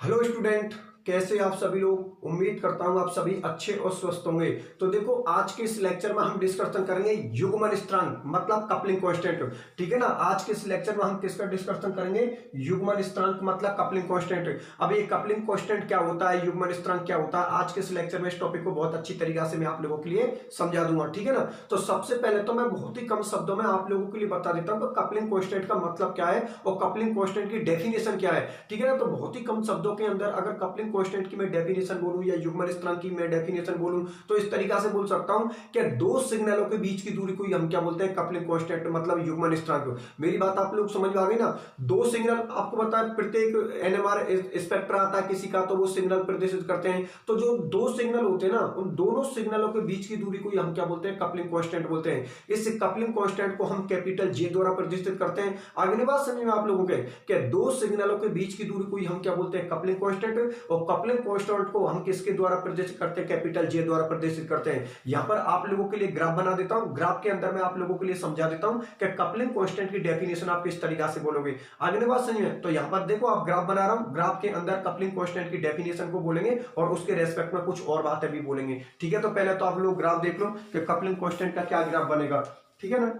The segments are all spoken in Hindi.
हेलो स्टूडेंट, कैसे आप सभी लोग। उम्मीद करता हूं आप सभी अच्छे और स्वस्थ होंगे। तो देखो, आज के इस लेक्चर में हम डिस्कशन करेंगे युग्मन स्थिरांक मतलब कपलिंग कांस्टेंट। ठीक है ना। आज के इस लेक्चर में हम किसका डिस्कशन करेंगे? युग्मन स्थिरांक मतलब कपलिंग कांस्टेंट। अब ये कपलिंग कांस्टेंट क्या होता है, युग्मन स्थिरांक क्या होता है, आज के इस लेक्चर में इस टॉपिक को बहुत अच्छी तरीके से मैं आप लोगों के लिए समझा दूंगा। ठीक है ना। तो सबसे पहले तो मैं बहुत ही कम शब्दों में आप लोगों के लिए बता देता हूं कपलिंग कांस्टेंट का मतलब क्या है और कपलिंग कांस्टेंट की डेफिनेशन क्या है। ठीक है ना। तो बहुत ही कम शब्दों के अंदर अगर कपलिंग कांस्टेंट की मैं डेफिनेशन बोलूं या युग्मन स्थिरांक की मैं डेफिनेशन बोलूं तो इस तरीका से बोल सकता हूं कि दो सिग्नलों के बीच की दूरी को हम क्या बोलते हैं? कपलिंग कांस्टेंट मतलब युग्मन स्थिरांक। मेरी बात आप लोग समझ में आ गई ना। दो सिग्नल आपको पता है प्रत्येक एनएमआर स्पेक्ट्रा आता है किसी का, तो वो सिग्नल प्रदर्शित करते हैं। तो जो दो सिग्नल होते हैं ना, उन दोनों सिग्नलों के बीच की दूरी को हम क्या बोलते हैं? कपलिंग कांस्टेंट बोलते हैं। इस कपलिंग कांस्टेंट को हम कैपिटल जे द्वारा प्रदर्शित करते हैं। अगली बात समझ में आप लोगों के कि दो सिग्नलों के बीच की दूरी को हम क्या बोलते हैं? Coupling constant. और कपलिंग कांस्टेंट को हम किसके द्वारा प्रदर्शित करते हैं? कैपिटल जे द्वारा प्रदर्शित करते हैं। यहां पर आप लोगों के लिए ग्राफ बना देता हूं। ग्राफ के अंदर मैं आप लोगों के लिए समझा देता हूं कि कपलिंग कांस्टेंट की डेफिनेशन आप किस तरीके से बोलोगे। अगली बात समझिए। तो यहां पर देखो, आप ग्राफ बना रहा हूं। ग्राफ के अंदर कपलिंग कांस्टेंट की डेफिनेशन को बोलेंगे और उसके रेस्पेक्ट में कुछ और बातें भी बोलेंगे। ठीक है। तो पहले तो आप लोग ग्राफ देख लो कि कपलिंग कांस्टेंट का क्या ग्राफ बनेगा। ठीक है ना।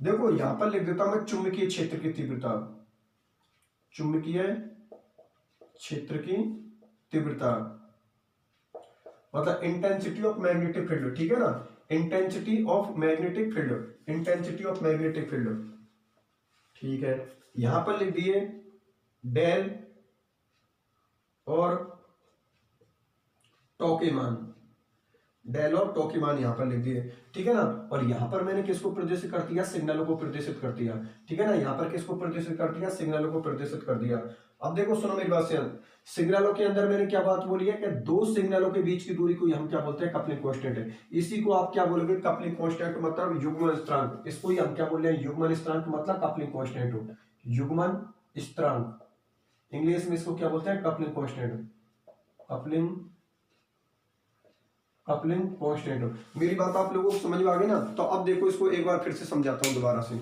देखो, यहां पर लिख देता हूं मैं चुंबकीय क्षेत्र की तीव्रता। चुंबकीय क्षेत्र की तीव्रता मतलब इंटेंसिटी ऑफ मैग्नेटिक फील्ड। ठीक है ना। Intensity of magnetic field, intensity of magnetic field. ठीक है। यहां पर लिख दिए डेल और टॉ के मान। डेल और टॉ के मान यहां पर लिख दिए। ठीक है ना। और यहां पर मैंने किसको प्रदर्शित कर दिया? सिग्नलों को प्रदर्शित कर दिया। ठीक है ना। यहां पर किसको प्रदर्शित कर दिया? सिग्नलों को प्रदर्शित कर दिया। अब देखो, सुनो मेरी बात से। सिग्नलों के अंदर मैंने क्या बात बोली है कि दो सिग्नलों के बीच की दूरी को हम क्या बोलते हैं? कपलिंग कांस्टेंट है। इसी को आप क्या बोलोगे? कपलिंग कांस्टेंट मतलब युग्मन स्थिरांक। इसको ही हम क्या बोल रहे हैं? युग्मन स्थिरांक मतलब कपलिंग कांस्टेंट। युग्मन स्थिरांक, इंग्लिश में इसको क्या बोलते हैं? Coupling constant. Coupling coupling constant. मेरी बात आप लोगों को समझ में आ गई ना। तो अब देखो, इसको एक बार फिर से समझाता हूं दोबारा से।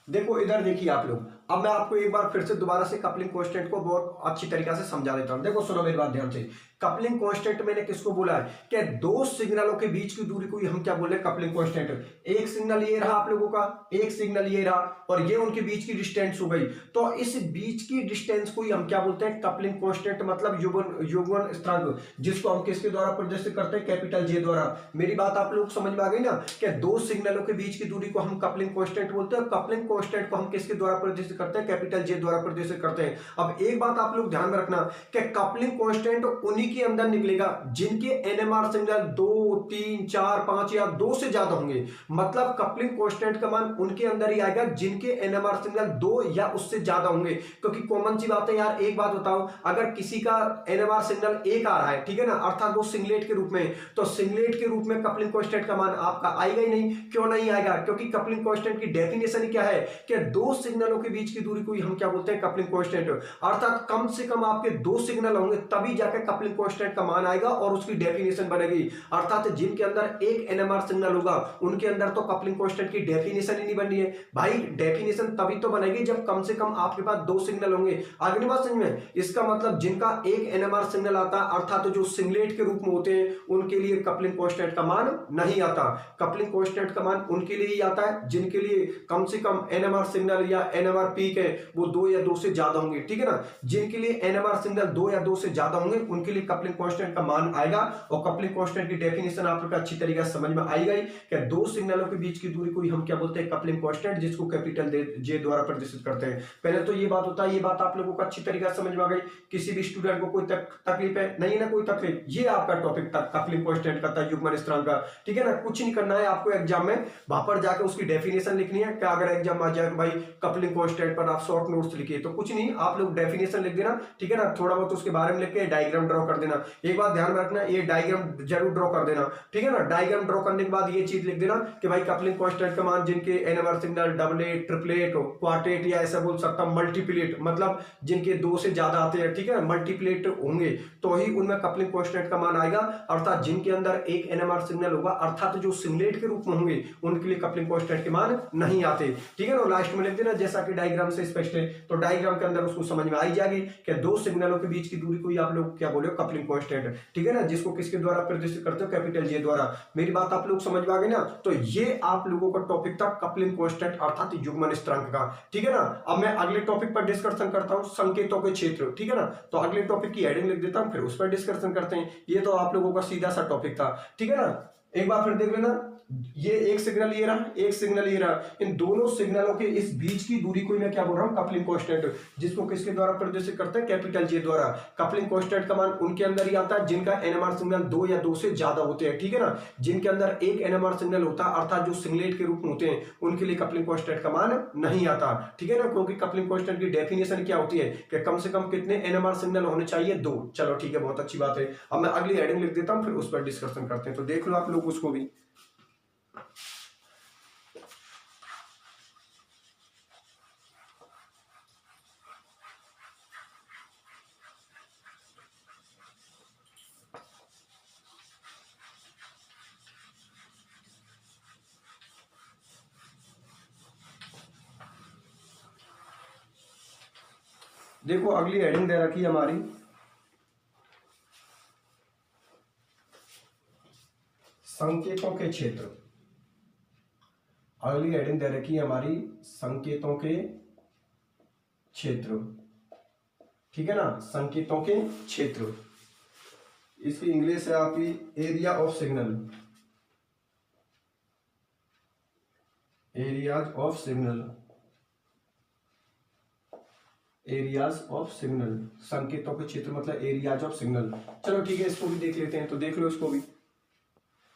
देखो, इधर देखिए आप लोग। अब मैं आपको एक बार फिर से दोबारा से कपलिंग कांस्टेंट को बहुत अच्छी तरीके से समझा देता हूं। देखो, सुनो मेरी बात ध्यान से। कपलिंग कांस्टेंट मैंने किसको बोला है कि दो सिग्नलों के बीच की दूरी को हम क्या बोले? Coupling constant. एक सिग्नल ये रहा आप लोगों का, एक सिग्नल ये रहा, और ये उनके बीच की डिस्टेंस हो गई। तो इस बीच की डिस्टेंस को हम क्या बोलते हैं? कपलिंग कांस्टेंट मतलब युग्मन स्थिरांक, जिसको हम किसके द्वारा प्रदर्शित करते हैं? कैपिटल जे द्वारा। मेरी बात आप लोग समझ में आ गई ना कि दो सिग्नलों के बीच की दूरी को हम कपलिंग कांस्टेंट बोलते हैं। कपलिंग कांस्टेंट को हम किसके द्वारा प्रदर्शित करते हैं? कैपिटल जे द्वारा प्रदर्शित करते हैं। अब एक बात आप लोग ध्यान में रखना कि कपलिंग कांस्टेंट उन्हीं के अंदर निकलेगा जिनके एनएमआर सिग्नल 2, 3, 4, 5 या 2 से ज्यादा होंगे। मतलब कपलिंग कांस्टेंट का मान उनके अंदर ही आएगा जिनके एनएमआर सिग्नल 2 या उससे ज्यादा होंगे। क्योंकि कॉमन सी बात है यार। एक बात बताओ, अगर किसी का एनएमआर सिग्नल 1 आ रहा है, ठीक है ना, अर्थात वो सिंगलेट के रूप में, तो सिंगलेट के रूप में कपलिंग कांस्टेंट का मान आपका आएगा ही नहीं। क्यों नहीं आएगा? क्योंकि कपलिंग कांस्टेंट की डेफिनेशन क्या है कि दो सिग्नलों के बीच की दूरी को हम क्या बोलते हैं? Coupling constant. अर्थात कम से कम आपके दो सिग्नल होंगे तभी जाकर कपलिंग कांस्टेंट का मान आएगा और उसकी डेफिनेशन बनेगी। अर्थात जिनके अंदर एक एनएमआर सिग्नल होगा उनके अंदर तो कपलिंग कांस्टेंट की डेफिनेशन ही नहीं बननी है भाई। डेफिनेशन तभी तो बनेगी जब कम से कम आपके पास दो सिग्नल होंगे। अगली बात समझ में। इसका मतलब जिनका एक एनएमआर सिग्नल आता है, अर्थात जो सिंगलेट के रूप में होते हैं, उनके लिए कपलिंग कांस्टेंट का मान नहीं आता। कपलिंग कांस्टेंट का मान उनके लिए ही आता है जिनके लिए कम से कम एनएमआर सिग्नल या एनएमआर पीक है वो 2 या 2 से ज्यादा होंगे। ठीक है ना। जिनके लिए एनएमआर सिग्नल 2 या 2 से ज्यादा होंगे उनके लिए कपलिंग कांस्टेंट का मान आएगा। और कपलिंग कांस्टेंट की डेफिनेशन आपको अच्छी तरीके से समझ में आई गई कि दो सिग्नलों के बीच की दूरी को हम क्या बोलते हैं? कपलिंग कांस्टेंट, जिसको कैपिटल जे द्वारा प्रदर्शित करते हैं। पहले तो ये बात होता है, ये बात आप लोगों को अच्छी तरीके से समझ में आ गई। किसी भी स्टूडेंट को कोई तकलीफ है? नहीं ना, कोई तकलीफ। ये आपका टॉपिक था कपलिंग कांस्टेंट का, युग्मन स्थिरांक का। ठीक है ना। कुछ नहीं करना है आपको एग्जाम में, वहां पर जाकर उसकी डेफिनेशन लिखनी है। क्या अगर एग्जाम आ जाए भाई कपलिंग कांस्टेंट स्लाइड पर आप शॉर्ट नोट्स लिखिए, तो कुछ नहीं, आप लोग डेफिनेशन लिख देना, ठीक है ना, थोड़ा बहुत उसके बारे में लिख के डायग्राम ड्रॉ कर देना। एक बात ध्यान में रखना, ये डायग्राम जरूर ड्रॉ कर देना, ठीक है ना। डायग्राम ड्रॉ करने के बाद ये चीज लिख देना कि भाई कपलिंग कांस्टेंट का मान जिनके NMR signal doublet, triplet, quartet या ऐसा बोल सकता हूं मल्टीप्लेट, मतलब जिनके 2 से ज्यादा आते हैं, ठीक है, मल्टीप्लेट होंगे तो ही उनमें कपलिंग कांस्टेंट का मान आएगा, अर्थात जिनके अंदर एक एनएमआर सिग्नल होगा, अर्थात जो सिंगलेट के रूप में होंगे उनके लिए कपलिंग कांस्टेंट के मान नहीं आते, ठीक है ना। लास्ट में लिख देना जैसा कि डायग्राम से स्पष्ट है, तो डायग्राम के अंदर उसको समझ में आई जाएगी कि दो सिग्नलों के बीच की दूरी को ही आप लोग क्या बोले, कपलिंग कांस्टेंट, ठीक है ना, जिसको किसके द्वारा प्रदर्शित करते हो, कैपिटल जे द्वारा। मेरी बात आप लोग समझ में आ गई ना। तो ये आप लोगों का टॉपिक था कपलिंग कांस्टेंट अर्थात युग्मन स्थिरांक का, ठीक है ना। अब मैं अगले टॉपिक पर डिस्कशन करता हूं, संकेतों के क्षेत्र, ठीक है ना। तो अगले टॉपिक की हेडिंग लिख देता हूं, फिर उस पर डिस्कशन करते हैं। ये तो आप लोगों का सीधा सा टॉपिक था, ठीक है ना। एक बार फिर देख लेना, ये एक सिग्नल ये रहा, एक सिग्नल ये रहा, इन दोनों सिग्नलों के इस बीच की दूरी को मैं क्या बोल रहा हूं, कपलिंग कांस्टेंट, जिसको किसके द्वारा प्रदर्शित करते हैं, कैपिटल जे द्वारा। कपलिंग कांस्टेंट का मान उनके अंदर ही आता है जिनका एनएमआर सिग्नल 2 या 2 से ज्यादा होते हैं, ठीक है ना। जिनके अंदर एक एनएमआर सिग्नल होता है, अर्थात जो सिंगलेट के रूप में होते हैं, उनके लिए कपलिंग कांस्टेंट का मान नहीं आता, ठीक है ना। क्योंकि कपलिंग कांस्टेंट की डेफिनेशन क्या होती है कि कम से कम कितने एनएमआर सिग्नल होने चाहिए, 2। चलो ठीक है, बहुत अच्छी बात है। अब मैं अगली हेडिंग लिख देता हूं, फिर उस पर डिस्कशन करते हैं। तो देख लो आप लोग उसको भी। देखो अगली हेडिंग दे रखी है हमारी संकेतों के क्षेत्र। अगली हेडिंग दे रखी है हमारी संकेतों के क्षेत्र, ठीक है ना, संकेतों के क्षेत्र। इसकी इंग्लिश है आपकी area of signal, areas of signal, areas of signal, संकेतों के क्षेत्र मतलब एरियाज ऑफ सिग्नल। चलो ठीक है, इसको भी देख लेते हैं, तो देख लो इसको भी।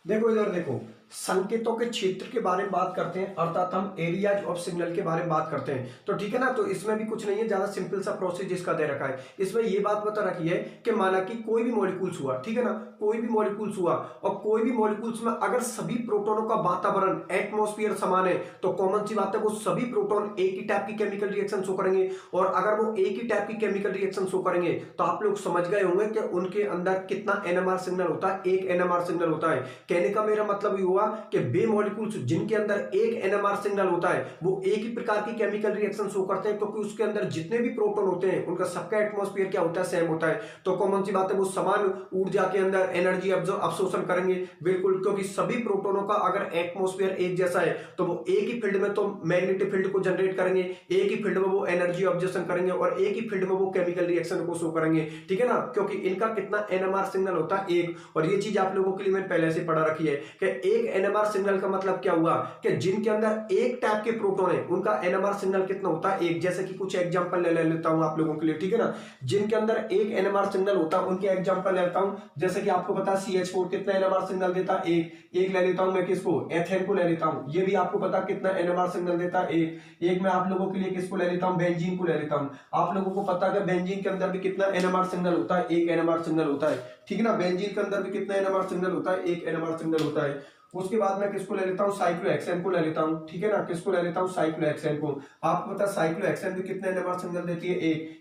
देखो इधर देखो, संकेतों के क्षेत्र के बारे में बात करते हैं, अर्थात हम एरियाज ऑफ सिग्नल के बारे में बात करते हैं, तो ठीक है ना। तो इसमें भी कुछ नहीं है, ज्यादा सिंपल सा प्रोसेस इसका दे रखा है। इसमें ये बात बता रखी है कि माना कि कोई भी मॉलिक्यूल्स हुआ, ठीक है ना, कोई भी मॉलिक्यूल्स हुआ, और कोई भी मॉलिक्यूल्स में अगर सभी प्रोटोनों का वातावरण एटमॉस्फेयर समान है, तो कॉमन सी बात है वो सभी प्रोटोन एक ही टाइप की केमिकल रिएक्शन शो करेंगे। और अगर वो एक ही टाइप की केमिकल रिएक्शन शो करेंगे, तो आप लोग समझ गए होंगे कि उनके अंदर कितना एनएमआर सिग्नल होता है, एक एनएमआर सिग्नल होता है। कहने का मेरा मतलब ये हुआ कि बे मॉलिक्यूल्स जिनके अंदर एक एनएमआर सिग्नल होता है, वो एक ही प्रकार की केमिकल रिएक्शन शो करते हैं, क्योंकि उसके अंदर जितने भी प्रोटॉन होते हैं उनका सबका एटमॉस्फेयर क्या होता है, सेम होता है। तो कॉमन सी बात है वो समान ऊर्जा के अंदर एनर्जी अब्सॉर्प्शन करेंगे, बिल्कुल, क्योंकि सभी प्रोटोनों का अगर एटमॉस्फेयर एक जैसा है तो वो एक ही फील्ड में तो मैग्नेटिक फील्ड को जनरेट करेंगे, एक ही फील्ड में वो एनर्जी ऑब्जर्वेशन करेंगे, और एक ही फील्ड में वो केमिकल रिएक्शन को शो करेंगे, ठीक है ना। क्योंकि इनका कितना एनएमआर सिग्नल होता है, एक। और ये चीज आप लोगों के लिए मैंने पहले से पढ़ा रखी है कि एक एनएमआर सिग्नल का मतलब क्या हुआ कि जिनके अंदर एक टाइप के प्रोटॉन है उनका एनएमआर सिग्नल कितना होता है, एक। जैसे कि कुछ एग्जांपल ले लेता हूं आप लोगों के लिए, ठीक है ना। जिनके अंदर एक एनएमआर सिग्नल होता है उनके एग्जांपल लेता हूं। जैसे कि आपको पता है CH4 कितना एनएमआर सिग्नल देता है, एक ले लेता हूं मैं, किसको, एथेन को ले लेता हूं। ये भी आपको पता कितना एनएमआर सिग्नल देता है, एक मैं आप लोगों के लिए किसको ले लेता हूं, बेंजीन को ले लेता हूं। आप लोगों को पता है बेंजीन के अंदर भी कितना एनएमआर सिग्नल होता है, एक एनएमआर सिग्नल होता है, ठीक है ना। बेंजीन के अंदर भी कितना एनएमआर सिग्नल होता है, एक एनएमआर सिग्नल होता है। उसके बाद मैं किसको ले लेता हूं, साइक्लोहेक्सेन को ले लेता हूं, ठीक है ना। किसको ले लेता हूं, साइक्लोहेक्सेन को। आपको पता है साइक्लोहेक्सेन भी कितने एनएमआर सिग्नल देती है,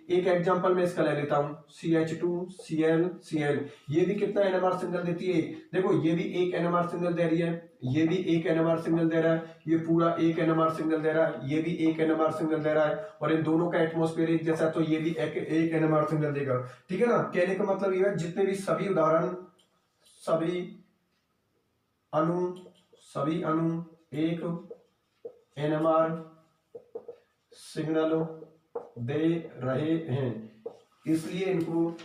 एक एग्जांपल मैं इसका ले लेता हूं, CH2Cl, ये भी कितना एनएमआर सिग्नल देती है। देखो ये भी एक एनएमआर सिग्नल दे रही है, ये भी एक एनएमआर सिग्नल दे रहा है, ये पूरा एक एनएमआर सिग्नल दे रहा है, ये भी एक एनएमआर सिग्नल दे रहा है, और इन दोनों का एटमॉस्फेयर एक जैसा, तो ये भी एक एनएमआर सिग्नल देगा, ठीक है ना। कहने का मतलब ये है जितने भी सभी उदाहरण, सभी अणु एक एनएमआर सिग्नल दे रहे हैं, इसलिए इनको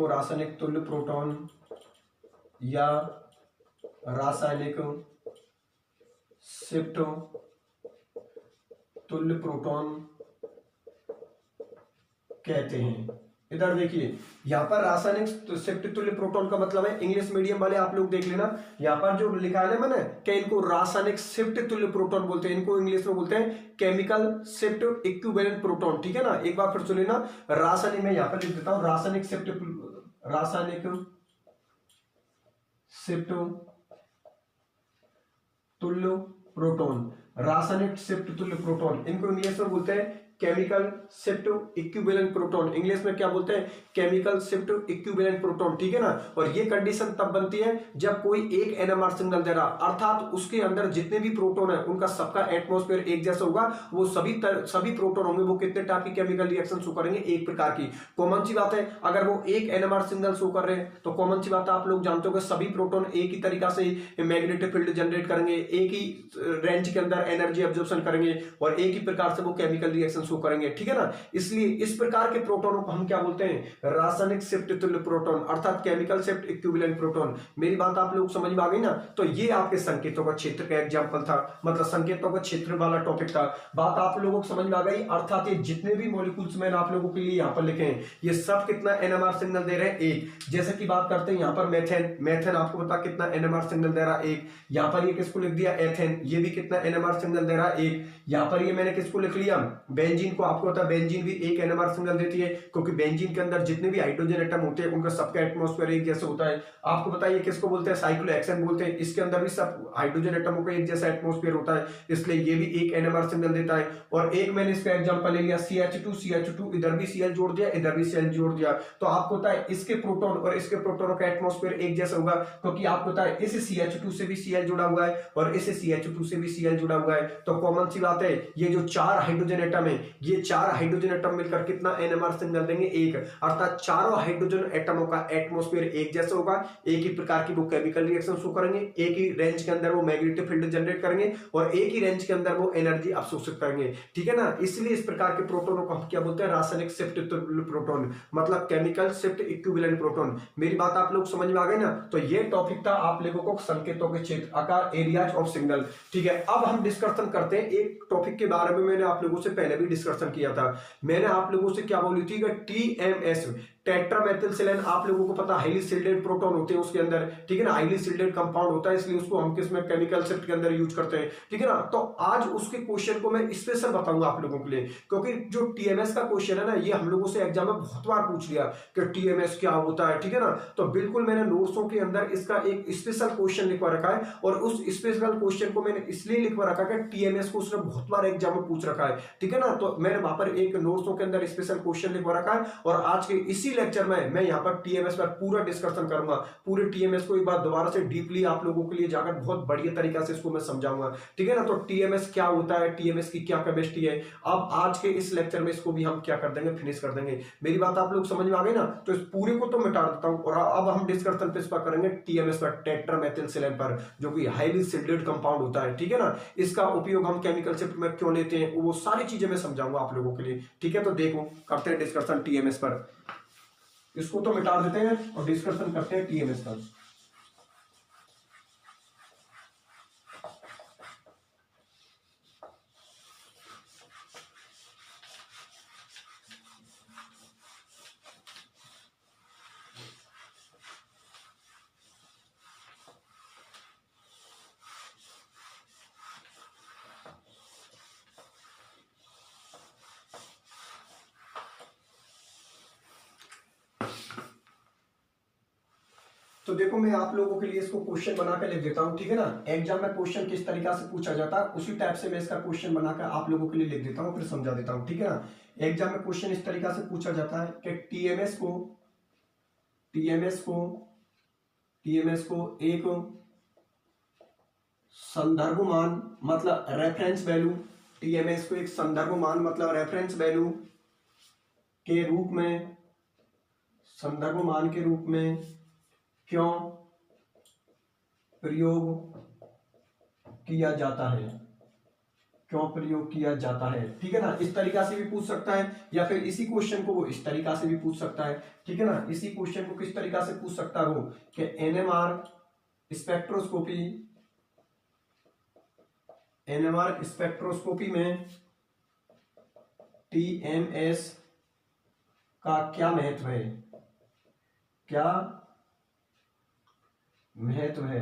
रासायनिक तुल्य प्रोटॉन या रासायनिक शिफ्ट तुल्य प्रोटॉन कहते हैं। इधर देखिए यहाँ पर रासायनिक शिफ्ट तुल्य प्रोटॉन का मतलब है, इंग्लिश मीडियम वाले आप लोग देख लेना, यहाँ पर जो लिखा है ना मैंने कि इनको रासायनिक शिफ्ट तुल्य प्रोटॉन बोलते हैं, इनको इंग्लिश में बोलते हैं केमिकल शिफ्ट इक्विवेलेंट प्रोटॉन। ठीक है ना, एक बार फिर सुन लेना, रासायनिक, में यहाँ पर लिख देता हूं रासायनिक शिफ्ट तुल्य प्रोटॉन, रासायनिक शिफ्ट तुल्य प्रोटॉन, इनको इंग्लिश में बोलते हैं chemical shift equivalent proton. English में क्या बोलते हैं? Chemical shift equivalent proton. ठीक है ना, और ये कंडीशन तब बनती है जब कोई एक एनएमआर सिग्नल दे रहा, अर्थात उसके अंदर जितने भी प्रोटॉन है उनका सबका एटमॉस्फेयर एक जैसा होगा, वो सभी प्रोटॉन होंगे, वो कितने टाइप की केमिकल रिएक्शन शो करेंगे? एक प्रकार की। कॉमन सी बात है, अगर वो एक एनएमआर सिग्नल शो कर रहे हैं तो कॉमन सी बात है, आप लोग जानते हो कि सभी प्रोटॉन एक ही तरीका से मैग्नेटिक फील्ड जनरेट करेंगे, एक ही रेंज के अंदर एनर्जी एब्जॉर्प्शन करेंगे और एक ही प्रकार से वो केमिकल रिएक्शन शो करेंगे। ठीक है ना, इसलिए इस प्रकार के प्रोटॉनों को हम क्या बोलते हैं? रासायनिक शिफ्ट तुल्य प्रोटॉन, अर्थात केमिकल शिफ्ट इक्विवेलेंट प्रोटॉन। मेरी बात आप लोग समझ में आ गई ना? तो ये आपके संकेतों का क्षेत्र का एग्जांपल था, मतलब संकेतों का क्षेत्र वाला टॉपिक था। बात आप लोगों को समझ में आ गई? अर्थात ये जितने भी मॉलिक्यूल्स मैंने आप लोगों के लिए यहाँ पर लिखे हैं, ये सब कितना एनएमआर सिग्नल दे रहे हैं? एक। जैसे कि बात करते हैं यहाँ पर मेथेन आपको पता कितना एनएमआर सिग्नल दे रहा है? एक। यहाँ पर ये किसको लिख दिया? एथेन, ये भी कितना एनएमआर सिग्नल दे रहा है? एक। यहाँ पर ये मैंने किसको लिख लिया? बेंजीन को। आपको पता है बेंजीन भी एक एनएमआर सिग्नल देती है, क्योंकि बेंजीन के अंदर जितने भी हाइड्रोजन एटम होते हैं उनका सबका एटमॉस्फेयर एक जैसा होता है। आपको बताइए किसको बोलते हैं? साइक्लोहेक्सेन बोलते हैं। इसके अंदर भी सब हाइड्रोजन एटमों का एक जैसा एटमॉस्फेयर होता है, इसलिए ये भी एक एनएमआर सिग्नल देता है। और एक मैंने इसका एग्जांपल ले लिया CH2, इधर भी Cl जोड़ दिया, इधर भी Cl जोड़ दिया, तो आपको पता है इसके प्रोटॉन और इसके प्रोटॉनों का एटमॉस्फेयर एक जैसा होगा, क्योंकि आपको पता है इस CH2 से भी Cl जुड़ा हुआ है और इस CH2 से भी Cl जुड़ा हुआ है। तो कॉमन सी बात है, ये जो चार हाइड्रोजन एटम है, ये चार हाइड्रोजन एटम मिलकर कितना एनएमआर सिग्नल देंगे? एक। अर्थात चारों हाइड्रोजन एटमों का एटमॉस्फेयर एक जैसा होगा, एक ही प्रकार की वो केमिकल रिएक्शन शो करेंगे, एक ही रेंज के अंदर वो मैग्नेटिक फील्ड जनरेट करेंगे और एक ही रेंज के अंदर वो एनर्जी अवशोषित करेंगे। ठीक है ना, इसलिए इस प्रकार के प्रोटॉनों को हम क्या बोलते हैं? रासायनिक शिफ्ट प्रोटॉन, मतलब केमिकल शिफ्ट इक्विवेलेंट प्रोटॉन। मेरी बात आप लोग समझ में आ गई ना? तो ये टॉपिक था आप लोगों को संकेतों के क्षेत्र, आकार, एरियाज ऑफ सिग्नल। ठीक है, अब हम डिस्कशन करते हैं एक टॉपिक के बारे में, मैंने आप लोगों से पहले भी डिस्कशन किया था। मैंने आप लोगों से क्या बोली थी कि TMS, टेट्रामेथिलसिलेन, आप लोगों को पता हाईली सिल्डेड प्रोटॉन होते हैं उसके अंदर। ठीक है ना, हाईली सिल्डेड कंपाउंड होता है, इसलिए उसको हम किसमें? केमिकल शिफ्ट के अंदर यूज करते हैं। ठीक है ना, तो आज उसके क्वेश्चन को मैं स्पेशल बताऊंगा आप लोगों के लिए, क्योंकि जो TMS का क्वेश्चन है ना, ये हम लोगों से एग्जाम में बहुत बार पूछ लिया कि TMS क्या होता है। ठीक है ना, तो बिल्कुल मैंने नोट्सों के अंदर इसका एक स्पेशल क्वेश्चन लिखवा रखा है, और उस स्पेशल क्वेश्चन को मैंने इसलिए लिखवा रखा कि TMS को उसने बहुत बार एग्जाम में पूछ रखा है। ठीक है ना, तो मैंने वहां पर एक नोट्सों के अंदर स्पेशल क्वेश्चन लिखवा रखा है, और आज के इसी लेक्चर में मैं यहाँ पर TMS पर पूरा डिस्कशन करूंगा। पूरे TMS को एक बार दोबारा से डीपली आप लोगों के लिए जाकर बहुत बढ़िया तरीका से इसको मैं समझाऊंगा। ठीक है ना, तो TMS क्या होता है, TMS की क्या केमिस्ट्री है, अब आज के इस लेक्चर में इसको भी हम क्या कर देंगे? फिनिश कर देंगे। मेरी बात आप लोग समझ में आ गई ना? तो इस पूरे को तो मिटा देता हूं, और अब हम डिस्कशन पे इस पर करेंगे TMS पर, टेट्रामेथिलसिलेन पर, जो कि हाईली सिल्डेड कंपाउंड होता है। ठीक है ना, इसका उपयोग हम केमिकल शिफ्ट में क्यों लेते हैं, वो सारी चीजें मैं समझाऊंगा आप लोगों के लिए। ठीक है, तो देखो करते हैं डिस्कशन TMS पर। इसको तो मिटा देते हैं और डिस्कशन करते हैं TMS पर। तो देखो मैं आप लोगों के लिए इसको क्वेश्चन बनाकर लिख देता हूं। ठीक है ना, एग्जाम में क्वेश्चन किस तरीका से पूछा जाता है उसी टाइप से मैं इसका क्वेश्चन बनाकर आप लोगों के लिए लिख देता हूं, फिर समझा देता हूं। ठीक है ना, एग्जाम में क्वेश्चन इस तरीका से पूछा जाता है कि TMS को एक संदर्भ मान, मतलब रेफरेंस वैल्यू, TMS को एक संदर्भ मान मतलब रेफरेंस वैल्यू के रूप में, संदर्भ मान के रूप में क्यों प्रयोग किया जाता है, क्यों प्रयोग किया जाता है। ठीक है ना, इस तरीका से भी पूछ सकता है, या फिर इसी क्वेश्चन को वो इस तरीका से भी पूछ सकता है। ठीक है ना, इसी क्वेश्चन को किस तरीका से पूछ सकता है वो कि NMR स्पेक्ट्रोस्कोपी में TMS का क्या महत्व है, क्या महत्व है,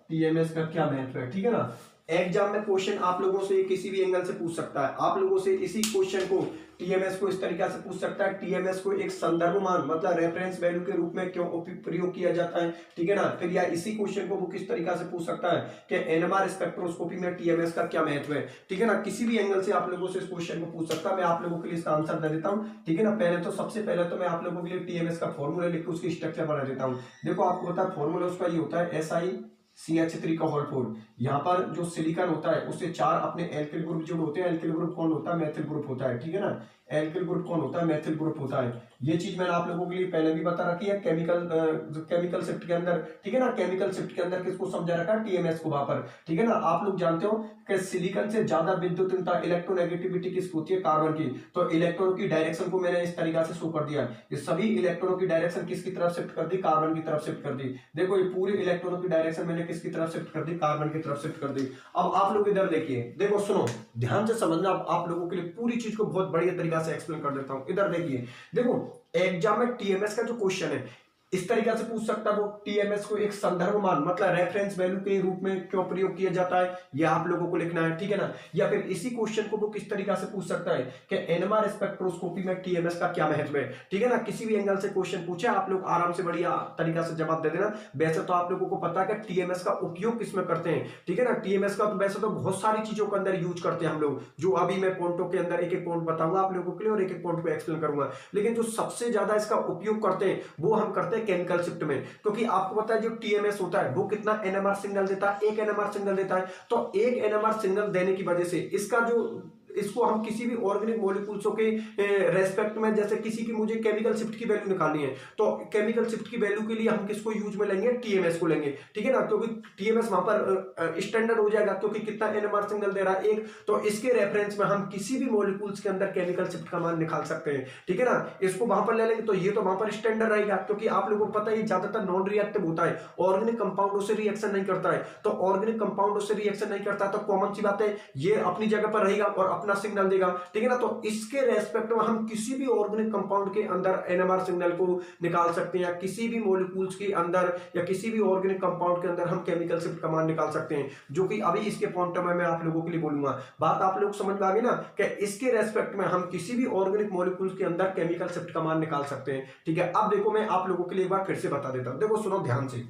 टीएमएस का क्या महत्व है, ठीक है ना। एग्जाम में क्वेश्चन आप लोगों से किसी भी एंगल से पूछ सकता है, आप लोगों से इसी क्वेश्चन को टीएमएस को इस तरीके से पूछ सकता है, टीएमएस को एक संदर्भ मान मतलब रेफरेंस वैल्यू के रूप में क्यों प्रयोग किया जाता है, ठीक है ना। फिर या इसी क्वेश्चन को वो किस तरीके से पूछ सकता है कि एनएमआर स्पेक्ट्रोस्कोपी में टीएमएस का क्या महत्व है, ठीक है ना। किसी भी एंगल से आप लोगों से इस क्वेश्चन को पूछ सकता है। मैं आप लोगों के लिए इसका आंसर दे देता हूं, ठीक है ना। पहले तो सबसे पहले तो मैं आप लोगों के लिए टीएमएस का फॉर्मूला लिख के उसकी स्ट्रक्चर बना देता हूं। देखो आपको पता है फॉर्मूला उसका ये होता है SiCH3 का होल 4। यहाँ पर जो सिलिकॉन होता है उससे 4 अपने एल्किल ग्रुप जो होते हैं, एल्किल ग्रुप कौन होता है, मेथिल ग्रुप होता है, ठीक है ना। एल्किल ग्रुप कौन होता है, मेथिल ग्रुप होता है। ये चीज मैंने आप लोगों के लिए पहले भी बता रखी है केमिकल शिफ्ट के अंदर, ठीक है ना। केमिकल शिफ्ट के अंदर किसको समझा रखा है, टीएमएस को वहां पर, ठीक है ना। आप लोग जानते हो कि सिलिकॉन से ज्यादा विद्युतीनता इलेक्ट्रोनेगेटिविटी किसकी होती है, कार्बन की। तो इलेक्ट्रॉन की डायरेक्शन को मैंने इस तरीके से शो कर दिया, ये सभी इलेक्ट्रॉनों की डायरेक्शन किसकी तरफ शिफ्ट कर दी, कार्बन की तरफ शिफ्ट कर दी। देखो ये पूरी इलेक्ट्रॉनों की डायरेक्शन मैंने किसकी तरफ शिफ्ट कर दी, कार्बन की तरफ शिफ्ट कर दी। अब आप लोग इधर देखिए, देखो सुनो ध्यान से समझना, आप लोगों के लिए पूरी चीज को बहुत बढ़िया तरीका से एक्सप्लेन कर देता हूं। इधर देखिए, देखो एग्जाम में टीएमएस का जो क्वेश्चन है इस तरीके से पूछ सकता है वो टीएमएस को एक संदर्भ मान मतलब रेफरेंस वैल्यू के रूप में क्यों प्रयोग किया जाता है, यह आप लोगों को लिखना है, ठीक है ना। या फिर इसी क्वेश्चन को वो किस तरीके से पूछ सकता है कि एनएमआर स्पेक्ट्रोस्कोपी में टीएमएस का क्या महत्व है, ठीक है ना। किसी भी एंगल से क्वेश्चन पूछे आप लोग आराम से बढ़िया तरीका से जवाब दे देना। वैसे तो आप लोगों को पता है कि टीएमएस का उपयोग किसमें करते हैं, ठीक है ना। टीएमएस का तो वैसे तो बहुत सारी चीजों के अंदर यूज करते हैं हम लोग, जो अभी मैं पॉइंटों के अंदर एक एक पॉइंट बताऊंगा आप लोगों के लिए और एक एक पॉइंट को एक्सप्लेन करूंगा। लेकिन जो सबसे ज्यादा इसका उपयोग करते हैं वो हम करते हैं केमिकल शिफ्ट में, क्योंकि आपको पता है जो टीएमएस होता है वो कितना एनएमआर सिग्नल देता है, एक एनएमआर सिग्नल देता है। तो एक एनएमआर सिग्नल देने की वजह से इसका जो इसको हम किसी भी ऑर्गेनिक मॉलिक्यूल्स के रेस्पेक्ट में, जैसे किसी की मुझे केमिकल शिफ्ट की वैल्यू निकालनी है तो केमिकल शिफ्ट की वैल्यू के लिए हम किसको यूज में लेंगे, टीएमएस को लेंगे, ठीक है ना। क्योंकि टीएमएस वहां पर स्टैंडर्ड हो जाएगा, क्योंकि कितना एनएमआर सिग्नल दे रहा है एक, तो इसके रेफरेंस में हम किसी भी मॉलिक्यूल्स के अंदर केमिकल शिफ्ट का मान निकाल सकते हैं, ठीक है ना। इसको वहां पर ले लेंगे तो ये तो वहां पर स्टैंडर्ड रहेगा, क्योंकि आप लोगों को पता है ज्यादातर नॉन रिएक्टिव होता है, ऑर्गेनिक कंपाउंडों से रिएक्शन नहीं करता है। तो ऑर्गेनिक कंपाउंडों से रिएक्शन नहीं करता तो कॉमन सी बात है ये अपनी जगह पर रहेगा और अपना सिग्नल देगा, ठीक है ना। तो इसके रेस्पेक्ट में हम किसी भी ऑर्गेनिक कंपाउंड के अंदर एनएमआर सिग्नल को निकाल सकते हैं, या किसी भी मॉलिक्यूल्स के अंदर या किसी भी ऑर्गेनिक कंपाउंड के अंदर हम केमिकल शिफ्ट का मान निकाल सकते हैं, जो कि अभी इसके पॉइंट में मैं आप लोगों के लिए बोलूंगा। बात आप लोग समझ में आ गई ना कि इसके रेस्पेक्ट में हम किसी भी ऑर्गेनिक मॉलिक्यूल्स के अंदर केमिकल शिफ्ट का मान निकाल सकते हैं, ठीक है। अब देखो मैं आप लोगों के लिए एक बार फिर से बता देता हूं, देखो सुनो ध्यान से।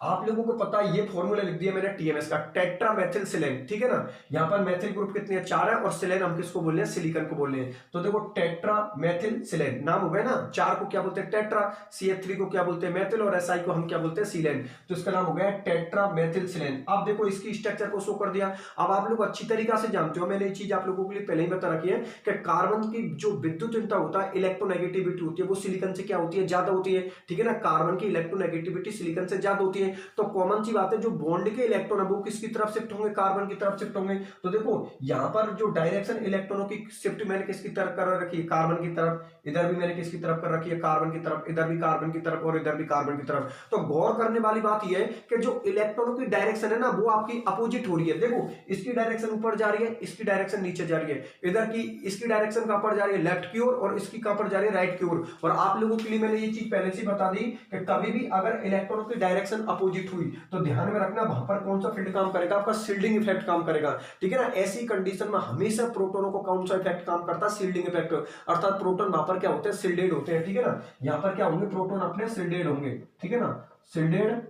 आप लोगों को पता है ये फॉर्मूला लिख दिया मैंने टीएमएस का, टेट्रामेथिल सिलेन, ठीक है ना। यहां पर मेथिल ग्रुप कितने हैं, 4 है, और सिलेन हम किसको बोल रहे हैं, सिलिकॉन को बोल रहे हैं। तो देखो टेट्रामेथिल सिलेन नाम हो गया ना, 4 को क्या बोलते हैं टेट्रा, CH3 को क्या बोलते हैं मेथिल, और SI को हम क्या बोलते हैं सिलेन। तो इसका नाम हो गया टेट्रामेथिल सिलेन। अब देखो इसकी स्ट्रक्चर को शो कर दिया। अब आप लोग अच्छी तरीका से जानते हो, मैंने ये चीज आप लोगों के लिए पहले ही बता रखी है कि कार्बन की जो विद्युतीनता होता है, इलेक्ट्रोनेगेटिविटी होती है, वो सिलिकॉन से क्या होती है, ज्यादा होती है, ठीक है ना। कार्बन की इलेक्ट्रोनेगेटिविटी सिलिकॉन से ज्यादा होती है। तो कॉमन सी बात है जो बॉन्ड के इलेक्ट्रॉन है वो किसकी तरफ शिफ्ट होंगे, कार्बन की तरफ शिफ्ट होंगे। तो देखो यहां पर जो डायरेक्शन इलेक्ट्रॉनों की शिफ्ट मैंने किसकी तरफ कर रखी है, कार्बन की तरफ। इधर भी मैंने किसकी तरफ कर रखी है, कार्बन की तरफ। इधर भी कार्बन की तरफ और इधर भी कार्बन की तरफ। तो गौर करने वाली बात यह है कि जो इलेक्ट्रॉनों की डायरेक्शन है ना वो आपकी अपोजिट हो रही है। देखो इसकी डायरेक्शन ऊपर जा रही है, इसकी डायरेक्शन नीचे जा रही है। इधर की इसकी डायरेक्शन कहां पर जा रही है, लेफ्ट की ओर, और इसकी कहां पर जा रही है, राइट की ओर। और आप लोगों के लिए मैंने ये चीज पहले से बता दी कि कभी भी अगर इलेक्ट्रॉनों की डायरेक्शन अपोजिट हुई तो ध्यान में रखना वहां पर कौन सा फील्ड काम करेगा, आपका शील्डिंग इफेक्ट काम करेगा, ठीक है ना। ऐसी कंडीशन में हमेशा प्रोटोनों को कौन सा इफेक्ट काम करता है, शील्डिंग इफेक्ट। अर्थात प्रोटोन वहां पर क्या होते हैं, शील्डेड होते हैं, ठीक है ना। यहां पर क्या होंगे, प्रोटोन अपने शील्डेड होंगे, ठीक है ना, शील्डेड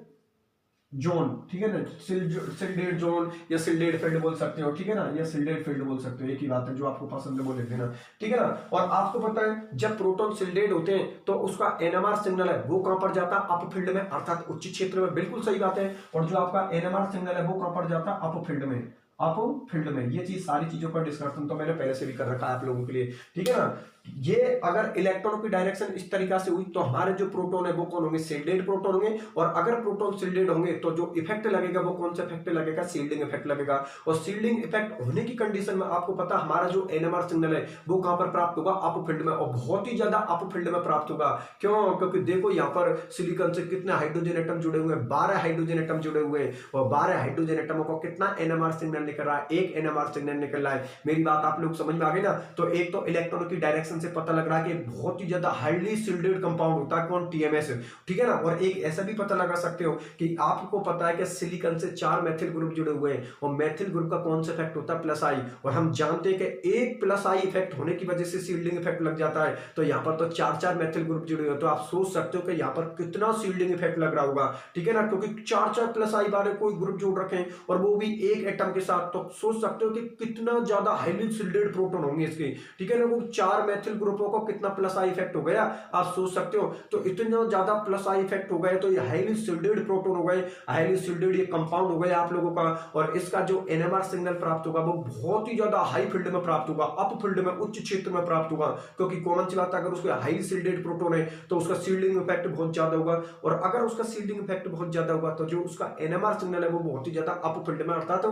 जोन, ठीक है ना, शील्डेड जोन या शील्डेड फील्ड बोल सकते हो, ठीक है ना, या शील्डेड फील्ड बोल सकते हो, एक ही बात है, जो आपको पसंद है वो लिख देना, ठीक है ना। और आपको पता है जब प्रोटॉन शील्डेड होते हैं तो उसका एनएमआर सिग्नल है वो कहां पर जाता है, अप फील्ड में, अर्थात उच्च क्षेत्र में, बिल्कुल सही बात है। और जो आपका एनएमआर सिग्नल है वो कहां पर जाता है, अप फील्ड में, अप फील्ड में। ये चीज सारी चीजों का डिस्कशन तो मैंने पहले से भी कर रखा है आप लोगों के लिए, ठीक है ना। ये अगर इलेक्ट्रॉनों की डायरेक्शन इस तरीका से हुई तो हमारे जो प्रोटॉन है वो कौन होंगे, शील्डेड प्रोटॉन होंगे। और अगर प्रोटॉन शील्डेड होंगे तो जो इफेक्ट लगेगा वो कौन सा इफेक्ट लगेगा, शील्डिंग इफेक्ट लगेगा। और शील्डिंग इफेक्ट होने की कंडीशन में आपको पता हमारा जो एनएमआर सिग्नल है वो कहां पर प्राप्त होगा, अप फील्ड में, और बहुत ही ज्यादा अप फील्ड में प्राप्त होगा। क्यों, क्योंकि देखो यहाँ पर सिलिकॉन से कितने हाइड्रोजन एटम जुड़े हुए हैं, 12 हाइड्रोजन एटम जुड़े हुए हैं, और 12 हाइड्रोजन एटमों को कितना एनएमआर सिग्नल निकल रहा है, एक एनएमआर सिग्नल निकल रहा है। मेरी बात आप लोग समझ में आ गई ना। तो एक तो इलेक्ट्रॉनों की डायरेक्शन रिएक्शन से पता लग रहा है कि बहुत ही ज्यादा हाईली सिल्डेड कंपाउंड होता है कौन, टीएमएस, ठीक है ना। और एक ऐसा भी पता लगा सकते हो कि आपको पता है कि सिलिकॉन से 4 मेथिल ग्रुप जुड़े हुए हैं और मेथिल ग्रुप का कौन सा इफेक्ट होता है, प्लस आई, और हम जानते हैं कि एक प्लस आई इफेक्ट होने की वजह से शील्डिंग इफेक्ट लग जाता है। तो यहाँ पर तो 4 मेथिल ग्रुप जुड़े हुए, तो आप सोच सकते हो कि यहाँ पर कितना शील्डिंग इफेक्ट लग रहा होगा, ठीक है ना, क्योंकि 4 प्लस आई वाले कोई ग्रुप जोड़ रखे हैं और वो भी एक एटम के साथ, तो सोच सकते हो कि कितना ज्यादा हाईली शिल्डेड प्रोटॉन होंगे इसके, ठीक है ना। वो 4 मेथिल ग्रुपों को कितना प्लस आई इफेक्ट हो गया आप सोच सकते हो। तो इतना ज्यादा प्लस आई इफेक्ट हो गए तो ये हाईली शिल्डेड प्रोटॉन हो गए, हाईली शिल्डेड ये कंपाउंड हो गए आप लोगों का। और इसका जो एनएमआर सिग्नल प्राप्त होगा वो बहुत ही ज्यादा हाई फील्ड में प्राप्त होगा, अप फील्ड में, उच्च क्षेत्र में प्राप्त होगा, क्योंकि कॉमन सी बात है अगर उसका हाई शिल्डेड प्रोटॉन है तो उसका शील्डिंग इफेक्ट बहुत ज्यादा होगा, और अगर उसका शील्डिंग इफेक्ट बहुत ज्यादा होगा तो जो उसका एनएमआर सिग्नल है वो बहुत ही ज्यादा अप फील्ड में अर्थात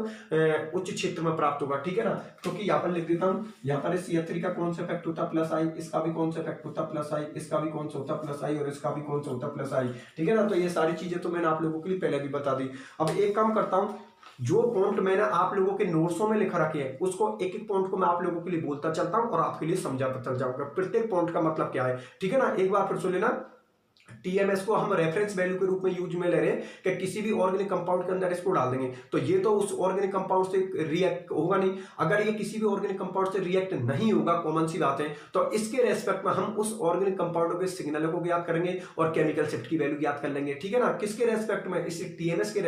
उच्च क्षेत्र में प्राप्त होगा, ठीक है ना। क्योंकि यहाँ पर लिख देता हूं, यहाँ पर CH3 का कौन सा इफेक्ट होता है, प्लस आई, इसका भी कौन सा इफेक्ट होता है, प्लस आई, इसका भी कौन सा होता है, प्लस आई, और इसका भी कौन सा होता है, प्लस आई, ठीक है ना। तो ये सारी चीजें तो मैंने आप लोगों के लिए पहले भी बता दी। अब एक काम करता हूं, जो पॉइंट मैंने आप लोगों के नोट्सों में लिखा रखे हैं उसको एक एक पॉइंट को मैं आप लोगों के लिए बोलता चलता हूं और आपके लिए समझाता चल जाऊंगा प्रत्येक पॉइंट का मतलब क्या है, ठीक है ना। एक बार फिर सुन लेना, टीएमएस को हम रेफरेंस वैल्यू के रूप में यूज में ले रहे हैं कि किसी भी ऑर्गेनिक कंपाउंड के अंदर इसको डाल देंगे तो ये तो उस ऑर्गेनिक कंपाउंड से रिएक्ट होगा नहीं। अगर ये किसी भी ऑर्गेनिक कंपाउंड से रिएक्ट नहीं होगा, कॉमन सी बात है, तो इसके रेस्पेक्ट में हम उस ऑर्गेनिक कंपाउंड के सिग्नल को ज्ञात करेंगे और केमिकल शिफ्ट की वैल्यू ज्ञात कर लेंगे, ठीक है ना। किसके रेस्पेक्ट में, इस टीएमएस के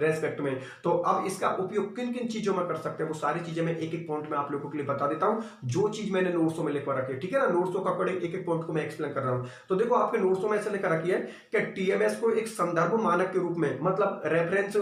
रेस्पेक्ट में। तो अब इसका उपयोग किन किन चीजों में कर सकते हैं वो सारी चीजें मैं एक एक पॉइंट में आप लोगों के लिए बता देता हूं, जो चीज मैंने नोट्सों में लिखवा रखी है, ठीक है ना। नोट्सों का अकॉर्डिंग एक एक पॉइंट को मैं एक्सप्लेन कर रहा हूं। तो देखो आपके नोट्सों में ऐसे लिखा रखी है कि टीएमएस को एक संदर्भ मानक के रूप में, मतलब रेफरेंस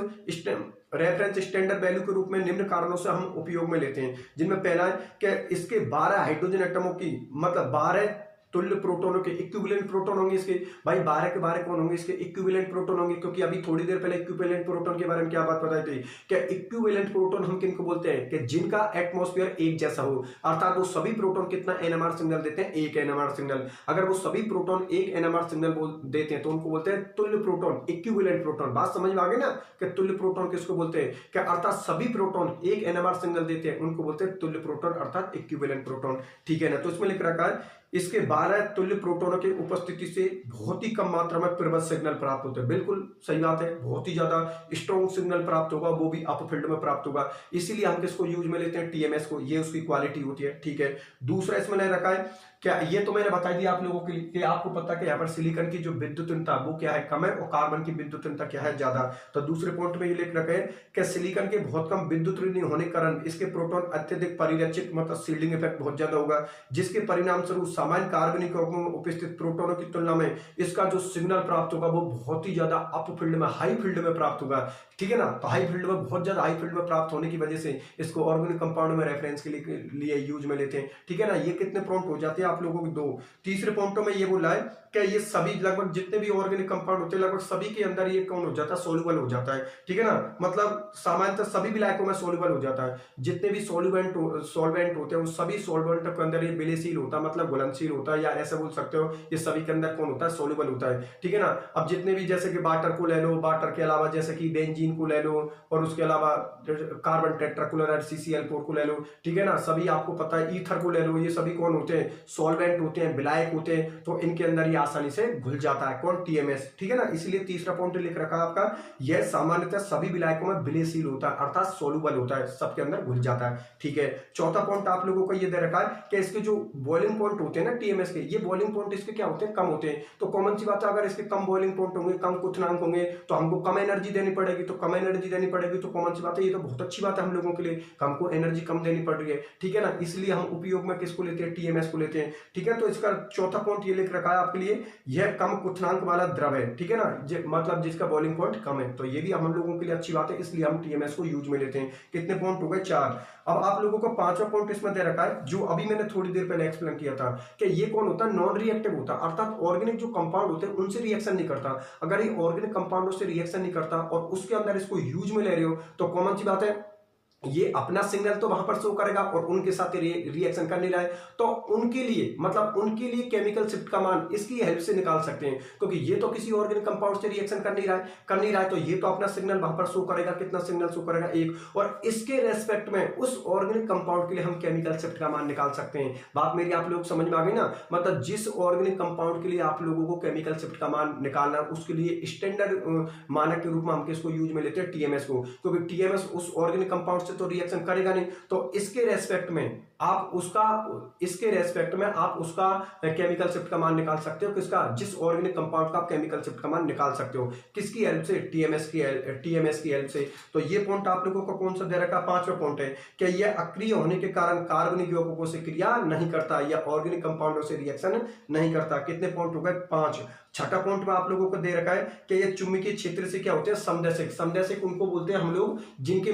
स्टैंडर्ड वैल्यू के रूप में निम्न कारणों से हम उपयोग में लेते हैं, जिनमें पहला है कि इसके 12 हाइड्रोजन एटमों की, मतलब 12 तुल्य प्रोटोनों के इक्विवेलेंट प्रोटोन होंगे इसके। भाई 12 के 12 कौन होंगे, इसके इक्विवेलेंट प्रोटोन होंगे, क्योंकि अभी थोड़ी देर पहले इक्विवेलेंट प्रोटोन के बारे में क्या बात बताई थी कि इक्विवेलेंट प्रोटोन हम किनको बोलते हैं कि जिनका एटमॉस्फेयर एक जैसा हो, अर्थात वो सभी प्रोटोन कितना एनएमआर सिग्नल देते हैं, एक एनएमआर सिग्नल। अगर वो सभी प्रोटोन एक एनएमआर सिग्नल देते हैं तो उनको बोलते हैं तुल्य प्रोटोन, इक्विवेलेंट प्रोटोन। बात समझ में आ गई ना कि तुल्य प्रोटोन किसको बोलते हैं, कि अर्थात सभी प्रोटोन एक एनएमआर सिग्नल देते हैं उनको बोलते हैं तुल्य प्रोटोन अर्थात इक्विवेलेंट प्रोटोन, ठीक है ना। तो इसमें लिख रखा है इसके 12 तुल्य प्रोटोनों की उपस्थिति से बहुत ही कम मात्रा में प्रबल सिग्नल प्राप्त होते हैं। बिल्कुल सही बात है, बहुत ही ज्यादा स्ट्रॉन्ग सिग्नल प्राप्त होगा, वो भी अप फील्ड में प्राप्त होगा, इसीलिए हम किसको यूज में लेते हैं, टीएमएस को। ये उसकी क्वालिटी होती है, ठीक है। दूसरा इसमें ले रखा है क्या, ये तो मैंने बता दिया आप लोगों के लिए कि आपको पता है कि यहाँ पर सिलिकॉन की जो विद्युतता वो क्या है, कम है, और कार्बन की विद्युतता क्या है, ज्यादा। तो दूसरे पॉइंट में ये लिख रखे हैं कि सिलिकॉन के बहुत कम विद्युत होने के कारण इसके प्रोटॉन अत्यधिक परिरक्षित, मतलब शील्डिंग इफेक्ट बहुत ज्यादा होगा, जिसके परिणाम स्वरूप सामान्य कार्बनिक यौगिकों में उपस्थित प्रोटोनों की तुलना में इसका जो सिग्नल प्राप्त होगा वो बहुत ही ज्यादा अप फील्ड में, हाई फील्ड में प्राप्त होगा, ठीक है ना। तो हाई फील्ड में, बहुत ज्यादा हाई फील्ड में प्राप्त होने की वजह से इसको ऑर्गेनिक कंपाउंड में रेफरेंस के लिए यूज में लेते हैं, ठीक है ना। ये कितने पॉइंट हो जाते हैं आप लोगों के, 2। तीसरे पॉइंटों में ये बोला है कि ये सभी लगभग जितने भी ऑर्गेनिक कंपाउंड होते हैं लगभग सभी के अंदर ये कौन हो जाता है, सोल्यूबल हो जाता है, ठीक है ना। मतलब सामान्यतः सभी विलायकों में सोल्यूबल हो जाता है, जितने भी सॉल्वेंट होते हैं उन सभी सॉल्वेंट के अंदर ये विलेयशील होता है, मतलब घुलनशील होता है, या ऐसा बोल सकते हो ये सभी के अंदर कौन होता है, सोल्यूबल होता है, ठीक है ना। अब जितने भी, जैसे कि वाटर को ले लो, वाटर के अलावा जैसे कि बेंजीन को ले लो, और उसके अलावा कार्बन टेट्राक्लोराइड CCl4 को ले लो, ठीक है ना। सभी आपको पता है, ईथर को ले लो, ये सभी कौन होते हैं, सॉल्वेंट होते हैं, विलायक होते हैं, तो इनके अंदर ये आसानी से घुल जाता है, कौन, टीएमएस, ठीक है ना। इसलिए तीसरा पॉइंट लिख रखा है आपका, यह सामान्यतः सभी विलायकों में विलेयशील होता है, अर्थात सोल्यूबल होता है, सबके अंदर घुल जाता है, ठीक है। चौथा पॉइंट आप लोगों को ये दे रखा है कि इसके जो बॉइलिंग पॉइंट होते हैं ना टीएमएस के, ये बॉइलिंग पॉइंट इसके क्या होते हैं, कम होते हैं। तो कॉमन सी बात है, अगर इसके कम बॉइलिंग पॉइंट होंगे, कम क्वथनांक होंगे, तो हमको कम एनर्जी देनी पड़ेगी, तो कम एनर्जी देनी पड़ेगी, तो कॉमन सी बात है, ये तो बहुत अच्छी बात है हम लोगों के लिए, हमको एनर्जी कम देनी पड़ रही है, ठीक है ना। इसलिए हम उपयोग में किसको लेते हैं, टीएमएस को लेते हैं, ठीक है। तो इसका चौथा पॉइंट ये लिख रखा है आपके लिए, यह कम क्वथनांक वाला द्रव है, ठीक है ना, मतलब जिसका बॉइलिंग पॉइंट कम है, तो ये भी हम लोगों के लिए अच्छी बात है, इसलिए हम टीएमएस को यूज में लेते हैं। कितने पॉइंट हो गए, 4। अब आप लोगों को पांचवा पॉइंट इसमें दे रखा है, जो अभी मैंने थोड़ी देर पहले एक्सप्लेन किया था कि ये कौन होता है, नॉन रिएक्टिव होता है, अर्थात ऑर्गेनिक जो कंपाउंड होते हैं उनसे रिएक्शन नहीं करता। अगर ये ऑर्गेनिक कंपाउंडों से रिएक्शन नहीं करता और उसके अंदर इसको यूज में ले रहे हो तो कॉमन सी बात है ये अपना सिग्नल तो वहां पर शो करेगा और उनके साथ रिएक्शन कर नहीं रहा है, तो उनके लिए मतलब उनके लिए केमिकल शिफ्ट का मान इसकी हेल्प से निकाल सकते हैं, क्योंकि ये तो किसी ऑर्गेनिक कंपाउंड से रिएक्शन कर नहीं रहा है, तो ये तो अपना सिग्नल वहां पर शो करेगा। कितना सिग्नल शो करेगा? एक। और इसके रेस्पेक्ट में उस ऑर्गेनिक कंपाउंड के लिए हम केमिकल शिफ्ट का मान निकाल सकते हैं। बात मेरी आप लोग समझ में आ गई ना? मतलब जिस ऑर्गेनिक कंपाउंड के लिए आप लोगों को केमिकल शिफ्ट का मान निकालना, उसके लिए स्टैंडर्ड मानक के रूप में हम किसको यूज में लेते हैं? टीएमएस को, क्योंकि टीएमएस उस ऑर्गेनिक कंपाउंड से तो रिएक्शन करेगा नहीं, तो इसके रेस्पेक्ट में आप उसका केमिकल शिफ्ट का मान निकाल सकते हो। किसका? जिस ऑर्गेनिक कंपाउंड का आप केमिकल शिफ्ट का मान निकाल सकते हो। किसकी हेल्प से? टीएमएस की हेल्प से। तो ये पॉइंट आप लोगों को कौन सा दे रखा? 5वां पॉइंट है कि यह अक्रिय होने के कारण कार्बनिक यौगिकों से क्रिया नहीं करता या ऑर्गेनिक कंपाउंडों से रिएक्शन नहीं करता। कितने पॉइंट हो गए? 5। छठा पॉइंट में आप लोगों को दे रखा है कि ये चुंबकीय क्षेत्र से क्या होते हैं? समदैशिक। समदैशिक उनको बोलते हैं हम लोग जिनके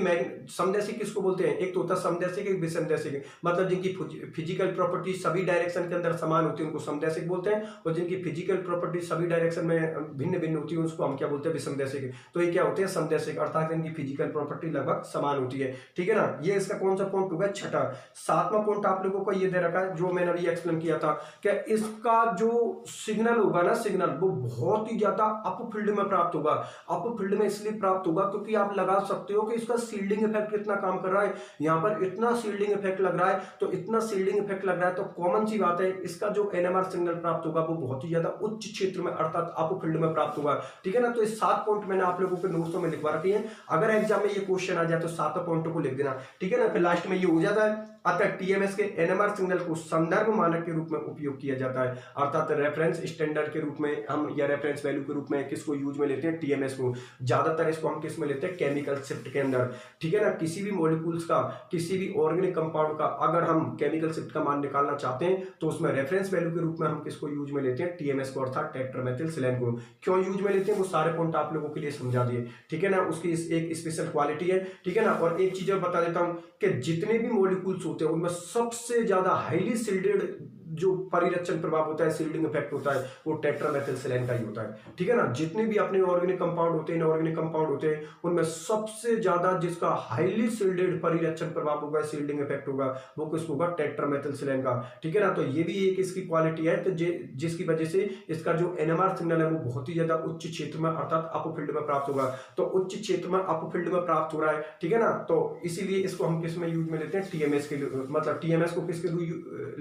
समदैशिक किसको बोलते हैं? एक तो होता है समदैशिक, एक विसमदैशिक, मतलब जिनकी फिजिकल प्रॉपर्टी सभी डायरेक्शन के अंदर समान होती है उनको समदैशिक बोलते हैं, और जिनकी फिजिकल प्रॉपर्टी सभी डायरेक्शन में भिन्न भिन्न होती है उसको हम क्या बोलते हैं? विसमदैशिक। तो ये क्या होते हैं? समदैशिक, अर्थात इनकी फिजिकल प्रॉपर्टी लगभग समान होती है। ठीक है ना? ये इसका कौन सा पॉइंट होगा? छठा। 7वां पॉइंट आप लोगों को ये दे रखा है जो मैंने अभी एक्सप्लेन किया था कि इसका जो सिग्नल होगा ना, सिग्नल वो बहुत ही ज्यादा अप फील्ड में प्राप्त होगा। अप फील्ड में इसलिए प्राप्त होगा क्योंकि आप लगा सकते हो कि इसका शील्डिंग इफेक्ट कितना काम कर रहा है। यहां पर इतना शील्डिंग इफेक्ट लग रहा है, तो इतना शील्डिंग इफेक्ट लग रहा है तो कॉमन सी बात है इसका जो एनएमआर सिग्नल प्राप्त होगा वो बहुत ही ज्यादा उच्च क्षेत्र में अर्थात अप फील्ड में प्राप्त होगा। ठीक है ना? तो ये 7 पॉइंट मैंने आप लोगों के नोट्स में लिखवा रखी है। अगर एग्जाम में ये क्वेश्चन आ जाए तो 7 पॉइंट को लिख देना। ठीक है ना? फिर लास्ट में ये हो जाता है। अतः टीएमएस के एनएमआर सिग्नल को संदर्भ मानक के रूप में उपयोग किया जाता है, अर्थात रेफरेंस स्टैंडर्ड के रूप में हम या रेफरेंस वैल्यू के रूप में किसको यूज में लेते हैं? टीएमएस को। ज्यादातर इसको हम किस में लेते हैं? केमिकल शिफ्ट के अंदर। ठीक है ना? किसी भी मॉलिक्यूल्स का, किसी भी ऑर्गेनिक कंपाउंड का अगर हम केमिकल शिफ्ट का मान निकालना चाहते हैं तो उसमें रेफरेंस वैल्यू के रूप में हम किसको यूज में लेते हैं? टीएमएस को, अर्थात टेट्रामेथिलसिलेन को। क्यों यूज में लेते हैं वो सारे पॉइंट आप लोगों के लिए समझा दिए। ठीक है ना? उसकी एक स्पेशल क्वालिटी है। ठीक है ना? और एक चीज और बता देता हूं कि जितने भी मॉलिक्यूल्स होते हैं उनमें सबसे ज्यादा हाईली शिल्डेड जो परिरक्षण प्रभाव होता है, शिल्डिंग इफेक्ट होता है, वो टेट्रामेथिलसिलेन का ही होता है। ठीक है ना? जितने भी अपने ऑर्गेनिक कंपाउंड होते हैं, इनऑर्गेनिक कंपाउंड होते हैं, उनमें सबसे ज्यादा जिसका हाईली शिल्डेड परिरक्षण प्रभाव होगा, शिल्डिंग इफेक्ट होगा, वो किसको होगा? टेट्रामेथिलसिलेन का। ठीक है ना? तो ये भी एक इसकी क्वालिटी है, तो जिसकी वजह से इसका जो एनएमआर सिग्नल है वो बहुत ही ज्यादा उच्च क्षेत्र में अर्थात अप फील्ड में प्राप्त होगा। तो उच्च क्षेत्र में अप फील्ड में प्राप्त हो रहा है। ठीक है ना? तो इसीलिए इसको हम किस में यूज में लेते हैं? टीएमएस के लिए, मतलब टीएमएस को किसके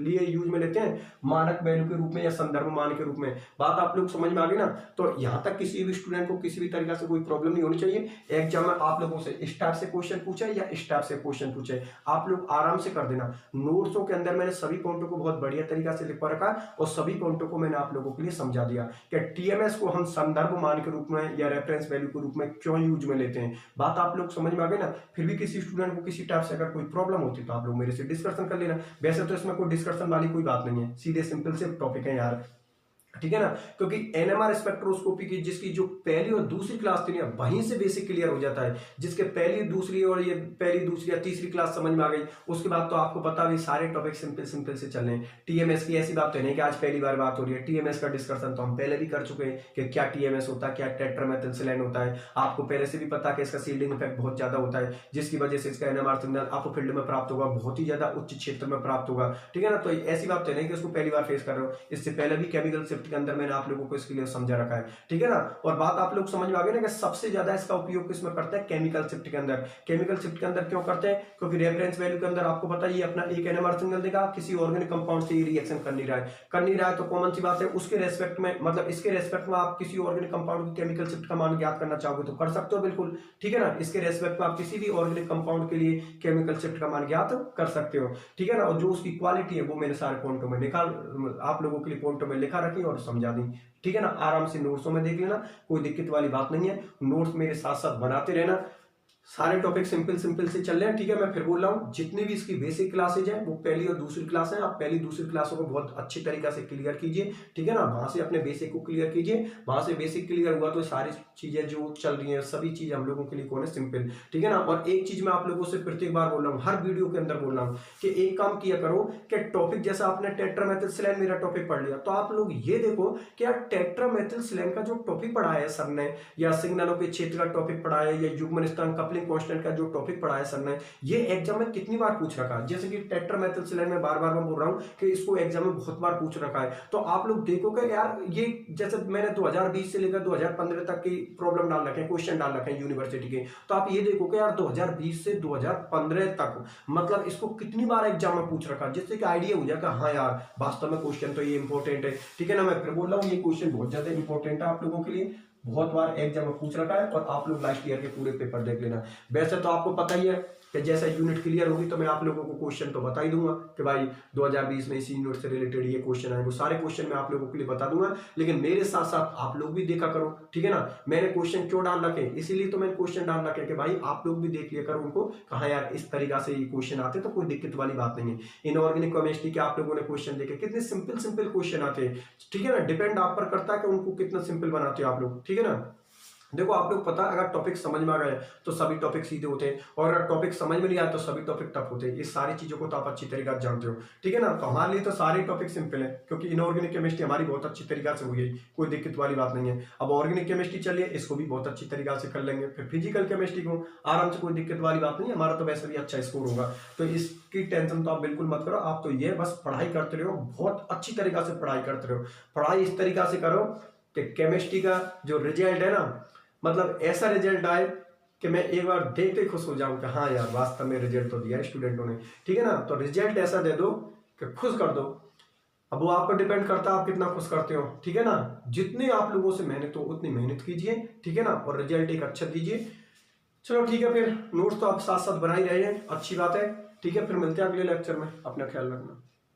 लिए यूज में लेते हैं? मानक वैल्यू के रूप में या संदर्भ मान के रूप में। बात आप लोग समझ में आ गई ना? तो यहां तक किसी भी स्टूडेंट को किसी भी तरीका से कोई प्रॉब्लम नहीं होनी चाहिए। एग्जाम में आप लोगों से इस टाइप से क्वेश्चन पूछे या इस टाइप से क्वेश्चन पूछे, आप लोग आराम से कर देना। नोट्सों के अंदर मैंने सभी पॉइंटों को बहुत बढ़िया तरीका से लिखवा रखा और सभी पॉइंटों को मैंने आप लोगों के लिए समझा दिया कि टीएमएस को हम संदर्भ मान के रूप में या रेफरेंस वैल्यू के रूप में क्यों यूज में लेते हैं। बात आप लोग समझ में आ गई ना? फिर भी किसी स्टूडेंट को किसी टाइप से अगर कोई प्रॉब्लम होती तो आप लोग मेरे से डिस्कशन कर लेना। वैसे तो इसमें कोई डिस्कशन वाली कोई बात नहीं है, सीधे सिंपल से टॉपिक है यार। ठीक है ना? क्योंकि एनएमआर स्पेक्ट्रोस्कोपी की जिसकी जो पहली और दूसरी क्लास थी ना, वहीं से बेसिक क्लियर हो जाता है। जिसके पहली दूसरी और ये पहली दूसरी या तीसरी क्लास समझ में आ गई, उसके बाद तो आपको पता भी सारे टॉपिक सिंपल सिंपल से चल रहे हैं। टीएमएस की ऐसी बात तो नहीं कि आज पहली बार बात हो रही है। टीएमएस का डिस्कशन तो हम पहले भी कर चुके हैं कि क्या टीएमएस होता है, क्या टेट्रामेथिलसिलेन होता है। आपको पहले से भी पता है कि इसका शील्डिंग इफेक्ट बहुत ज्यादा होता है, जिसकी वजह से इसका एनएमआर सिग्नल अप फील्ड में प्राप्त होगा, बहुत ही ज्यादा उच्च क्षेत्र में प्राप्त होगा। ठीक है ना? तो ऐसी बात तो नहीं कि उसको पहली बार फेस कर रहे हो। इससे पहले भी केमिकल शिफ्ट के अंदर मैंने आप लोगों को इसके लिए समझा रखा है। ठीक है ना? और बात आप लोग समझ में आ गई ना कि सबसे ज्यादा इसका उपयोग किसमें करते हैं? केमिकल शिफ्ट के अंदर। केमिकल शिफ्ट के अंदर क्यों करते हैं? क्योंकि रेफरेंस वैल्यू के अंदर आपको पता है ये अपना एक एनएमआर सिग्नल देगा, किसी ऑर्गेनिक कंपाउंड से रिएक्शन कर नहीं रहा है तो कॉमन सी बात है उसके रेस्पेक्ट में, मतलब इसके रेस्पेक्ट में आप किसी ऑर्गेनिक कंपाउंड की केमिकल शिफ्ट का मान ज्ञात करना चाहोगे तो कर सकते हो, बिल्कुल। ठीक है ना? इसके रेस्पेक्ट में आप किसी भी ऑर्गेनिक कंपाउंड के लिए केमिकल शिफ्ट का मान ज्ञात कर सकते हो। ठीक है ना? और जो उसकी क्वालिटी है वो मैंने सारे पॉइंटों में आप लोगों के लिए पॉइंटों में लिखा रखी और समझा दी। ठीक है ना? आराम से नोट्सों में देख लेना, कोई दिक्कत वाली बात नहीं है। नोट्स मेरे साथ साथ बनाते रहना, सारे टॉपिक सिंपल सिंपल से चल रहे हैं। ठीक है? मैं फिर बोल रहा हूँ जितनी भी इसकी बेसिक क्लासेज है वो पहली और दूसरी क्लास है। आप पहली दूसरी क्लासों को बहुत अच्छी तरीके से क्लियर कीजिए। ठीक है ना? वहां से अपने बेसिक को क्लियर कीजिए, वहां से बेसिक क्लियर हुआ तो सारी चीजें जो चल रही है सभी चीज हम लोगों के लिए कौन है? सिंपल। ठीक है ना? और एक चीज मैं आप लोगों से प्रत्येक बार बोल रहा हूँ, हर वीडियो के अंदर बोल रहा हूँ कि एक काम किया करो कि टॉपिक जैसा आपने टेट्रामेथिलसिलेन मेरा टॉपिक पढ़ लिया तो आप लोग ये देखो कि यार टेट्रामेथिलसिलेन का जो टॉपिक पढ़ा है सर ने, या सिग्नलों के क्षेत्र का टॉपिक पढ़ा है, या युग्मन स्थान कपलिंग कपलिंग कांस्टेंट का जो टॉपिक पढ़ाया सर ने, ये एग्जाम में कितनी बार पूछ रखा है। जैसे कि टेट्रामेथिलसिलाइन में बार बार मैं बोल रहा हूँ कि इसको एग्जाम में बहुत बार पूछ रखा है। तो आप लोग देखोगे यार, ये जैसे मैंने 2020 से लेकर 2015 तक की प्रॉब्लम डाल रखे हैं, क्वेश्चन डाल रखे हैं यूनिवर्सिटी के, तो आप ये देखोगे यार 2020 से 2015 तक मतलब इसको कितनी बार एग्जाम में पूछ रखा, जिससे कि आइडिया हो जाएगा हाँ यार वास्तव में क्वेश्चन तो ये इंपॉर्टेंट है। ठीक है ना, मैं फिर बोल रहा हूँ ये क्वेश्चन बहुत ज्यादा इंपॉर्टेंट है आप लोगों के लिए, बहुत बार एग्जाम में पूछ रखा है। और आप लोग लास्ट ईयर के पूरे पेपर देख लेना। वैसे तो आपको पता ही है कि जैसा यूनिट क्लियर होगी तो मैं आप लोगों को क्वेश्चन तो बता ही दूंगा कि भाई 2020 में इसी यूनिट से रिलेटेड ये क्वेश्चन आए, वो सारे क्वेश्चन मैं आप लोगों के लिए बता दूंगा। लेकिन मेरे साथ साथ आप लोग भी देखा करो, ठीक है ना। मैंने क्वेश्चन क्यों डाल रखे, इसीलिए तो मैंने क्वेश्चन डाल रखे कि भाई आप लोग भी देख लिया करो उनको, कहा यार इस तरीका से ये क्वेश्चन आते तो कोई दिक्कत वाली बात नहीं है। इनऑर्गेनिक केमिस्ट्री के आप लोगों ने क्वेश्चन देखे, कितने सिंपल सिंपल क्वेश्चन आते हैं, ठीक है ना। डिपेंड आप पर करता है कि उनको कितना सिंपल बनाते हो आप लोग, ठीक है ना। देखो आप लोग पता, अगर टॉपिक समझ में आ गए तो सभी टॉपिक सीधे होते हैं, और अगर टॉपिक समझ में नहीं आया तो सभी टॉपिक टफ होते हैं। ये सारी चीजों को तो आप अच्छी तरीके से जानते हो, ठीक है ना। तो हमारे लिए तो सारे टॉपिक सिंपल है, क्योंकि इनऑर्गेनिक केमिस्ट्री हमारी बहुत अच्छी तरीके से हुई है, कोई दिक्कत वाली बात नहीं है। अब ऑर्गेनिक केमिस्ट्री चलिए, इसको भी बहुत अच्छी तरीके से कर लेंगे। फिर फिजिकल केमिस्ट्री को आराम से, कोई दिक्कत वाली बात नहीं है, हमारा तो वैसे भी अच्छा स्कोर होगा, तो इसकी टेंशन तो आप बिल्कुल मत करो। आप तो ये बस पढ़ाई करते रहो, बहुत अच्छी तरीके से पढ़ाई करते रहो। पढ़ाई इस तरीका से करो कि केमिस्ट्री का जो रिजल्ट है ना, मतलब ऐसा रिजल्ट आए कि मैं एक बार देखते ही खुश हो जाऊं कि हाँ यार वास्तव में रिजल्ट तो दिया है स्टूडेंटों ने, ठीक है ना। तो रिजल्ट ऐसा दे दो कि खुश कर दो। अब वो आप पर डिपेंड करता है आप कितना खुश करते हो, ठीक है ना। जितनी आप लोगों से मेहनत हो उतनी मेहनत कीजिए, ठीक है ना, और रिजल्ट एक अच्छा दीजिए। चलो ठीक है, फिर नोट्स तो आप साथ साथ बना ही रहे हैं, अच्छी बात है। ठीक है, फिर मिलते हैं अगले लेक्चर में, अपना ख्याल रखना।